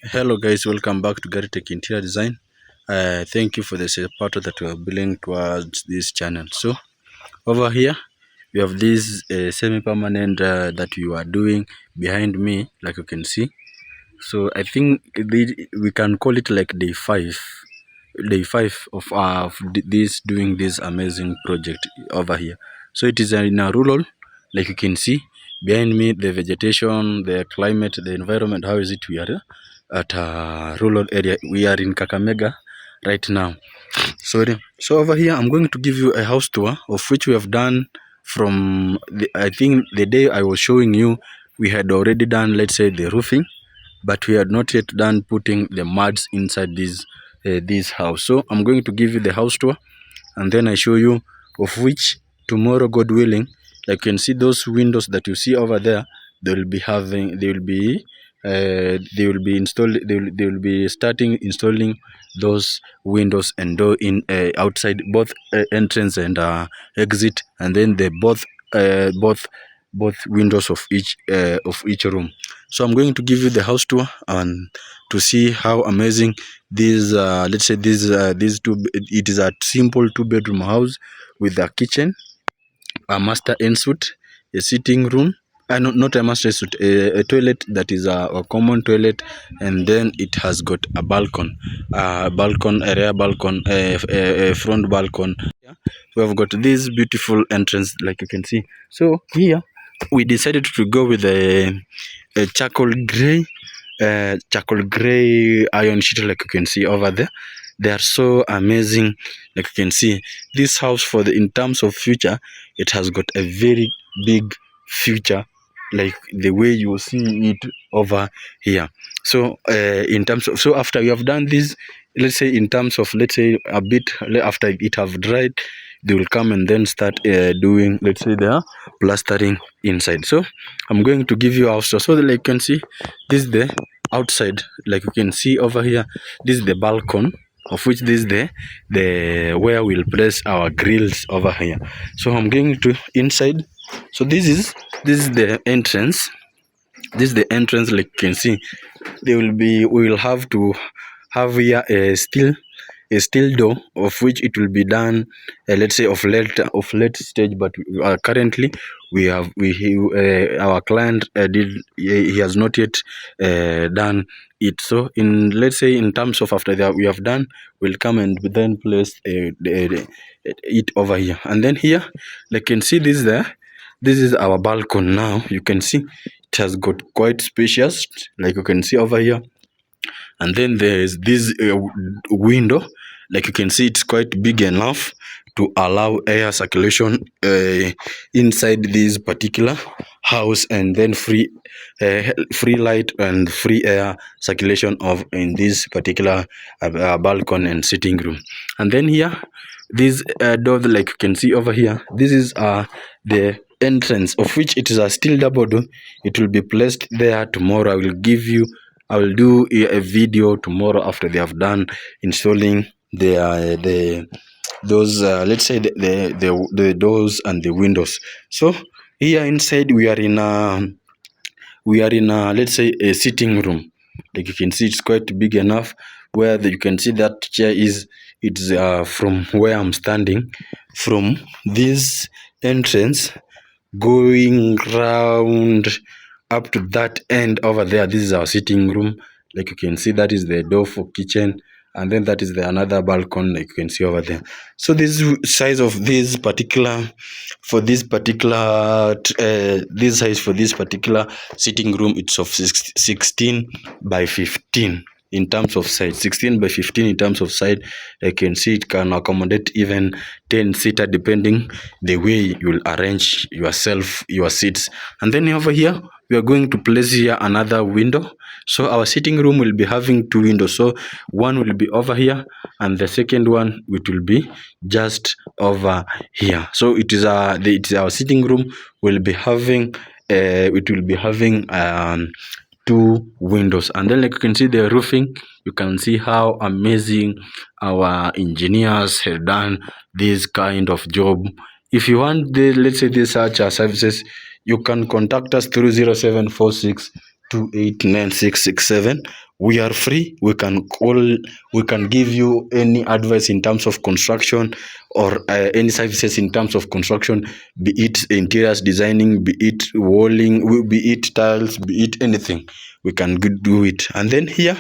Hello guys, welcome back to Garitech Interior Design. Thank you for the support that you are bringing towards this channel. So over here we have this semi-permanent that you are doing behind me, like you can see. So I think we can call it like day five of this doing this amazing project over here. So it is in a rural, like you can see behind me, the vegetation, the climate, the environment. How is it? We are at a rural area. We are in Kakamega right now. So over here I'm going to give you a house tour of which we have done from I think the day I was showing you, we had already done, let's say, the roofing, but we had not yet done putting the muds inside this house. So I'm going to give you the house tour, and then I show you, of which tomorrow, God willing, like you can see those windows that you see over there, they will be installed. They will be starting installing those windows and door in outside both entrance and exit, and then the both windows of each room. So I'm going to give you the house tour and to see how amazing this let's say these two. It is a simple 2-bedroom house with a kitchen, a master ensuite, a sitting room, not a master suite, a toilet that is a common toilet, and then it has got a balcony, a rear balcony, a front balcony. Yeah. We have got this beautiful entrance, like you can see. So here we decided to go with a charcoal gray iron sheet, like you can see over there. They are so amazing. Like you can see, this house, in terms of future, it has got a very big future, like the way you see it over here. So in terms of, so after you have done this, let's say in terms of, let's say a bit after it have dried, they will come and then start doing, let's say, their plastering inside. So I'm going to give you also, so that, like you can see, this is the outside, like you can see over here. This is the balcony, of which this is the where we'll place our grills over here. So I'm going to inside. So this is the entrance. This is the entrance, like you can see. We will have to have here a steel door, of which it will be done, let's say, of late stage, but currently our client he has not yet done it. So in, let's say, in terms of after that we have done, we'll come and then place it over here. And then here, like you can see, this is our balcony. Now you can see it has got quite spacious, like you can see over here. And then there's this window, like you can see, it's quite big enough to allow air circulation inside this particular house, and then free light and free air circulation of in this particular balcony and sitting room. And then here, this door, like you can see over here, this is the entrance, of which it is a steel double door. It will be placed there tomorrow. I will do a video tomorrow after they have done installing those let's say the doors and the windows. So here inside we are in let's say a sitting room. Like you can see, it's quite big enough, where you can see that chair is, it's from where I'm standing, from this entrance going round up to that end over there. This is our sitting room. Like you can see, that is the door for kitchen, and then that is the another balcony, like you can see over there. So this size of this particular this size for this particular sitting room, it's of 16 by 15 in terms of size. 16 by 15 in terms of size. You can see it can accommodate even 10-seater, depending the way you will arrange your seats. And then over here we are going to place here another window. So our sitting room will be having 2 windows. So one will be over here, and the second one, it will be just over here. So it's our sitting room will be having 2 windows. And then, like you can see the roofing, you can see how amazing our engineers have done this kind of job. If you want let's say, these such services, you can contact us through 0746 289667. We are free. We can call, we can give you any advice in terms of construction, or any services in terms of construction, be it interiors designing, be it walling, be it tiles, be it anything. We can do it. And then here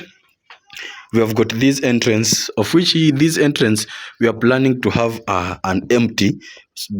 we have got this entrance, of which this entrance we are planning to have an empty,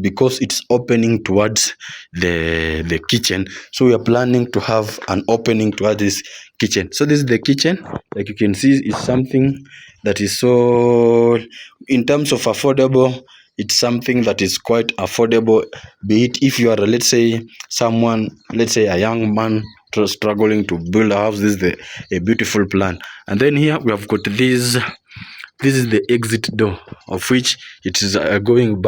because it's opening towards the kitchen. So we are planning to have an opening towards this kitchen. So this is the kitchen. Like you can see, is something that is so, in terms of affordable, it's something that is quite affordable. Be it if you are, let's say, someone, let's say a young man struggling to build a house, this is a beautiful plan. And then here we have got this is the exit door, of which it is going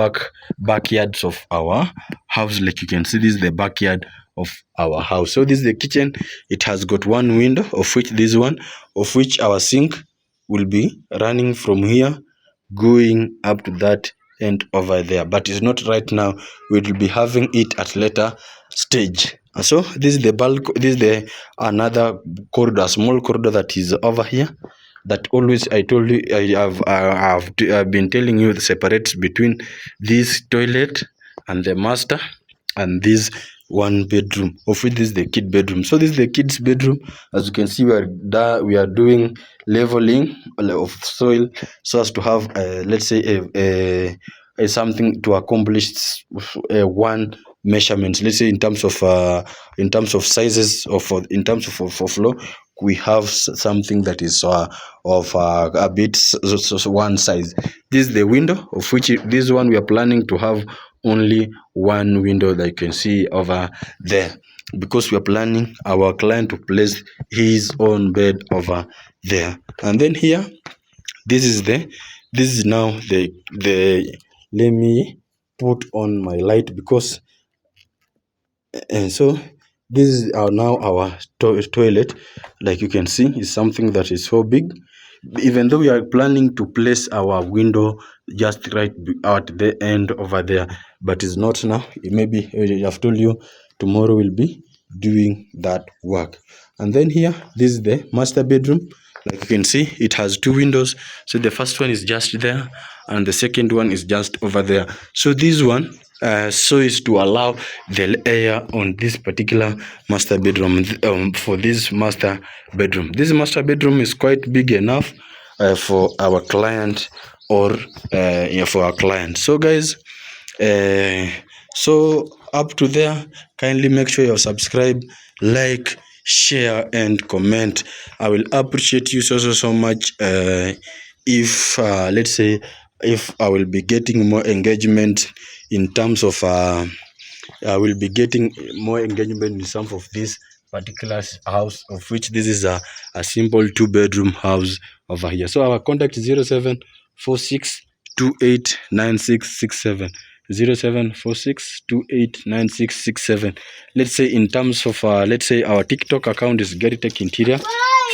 backyards of our house. Like you can see, this is the backyard of our house. So this is the kitchen. It has got one window, of which this one, of which our sink will be running from here going up to that end over there, but it's not right now. We will be having it at later stage. And so this is the bulk, this is the another corridor, small corridor that is over here, that always I told you, I've been telling you, the separates between this toilet and the master and this one bedroom, of which this is the kid bedroom. So this is the kids bedroom. As you can see, we are doing leveling of soil so as to have let's say a something to accomplish one measurements. Let's say in terms of sizes of, in terms of floor, we have something that is of a bit one size. This is the window, of which this one we are planning to have only one window that you can see over there, because we are planning our client to place his own bed over there. And then here, this is now the let me put on my light, because and so this is now our toilet. Like you can see, is something that is so big, even though we are planning to place our window just right at the end over there, but it's not now. Maybe I've told you, tomorrow we'll be doing that work. And then here, this is the master bedroom. Like you can see, it has two windows. So the first one is just there, and the second one is just over there. So this one so is to allow the air on this particular master bedroom. For this master bedroom, this master bedroom is quite big enough for our client, or for our client. So guys, so up to there, kindly make sure you subscribe, like, share and comment. I will appreciate you so much if let's say, if I will be getting more engagement in terms of I will be getting more engagement in some of this particular house, of which this is a simple 2-bedroom house over here. So our contact is 0746289667. 0746289667. Let's say in terms of let's say our TikTok account is Garytech Interior,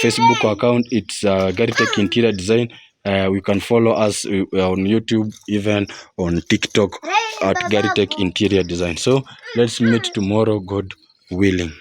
Facebook account it's Garytech Interior Design. We can follow us on YouTube, even on TikTok at Garytech Interior Design. So let's meet tomorrow, God willing.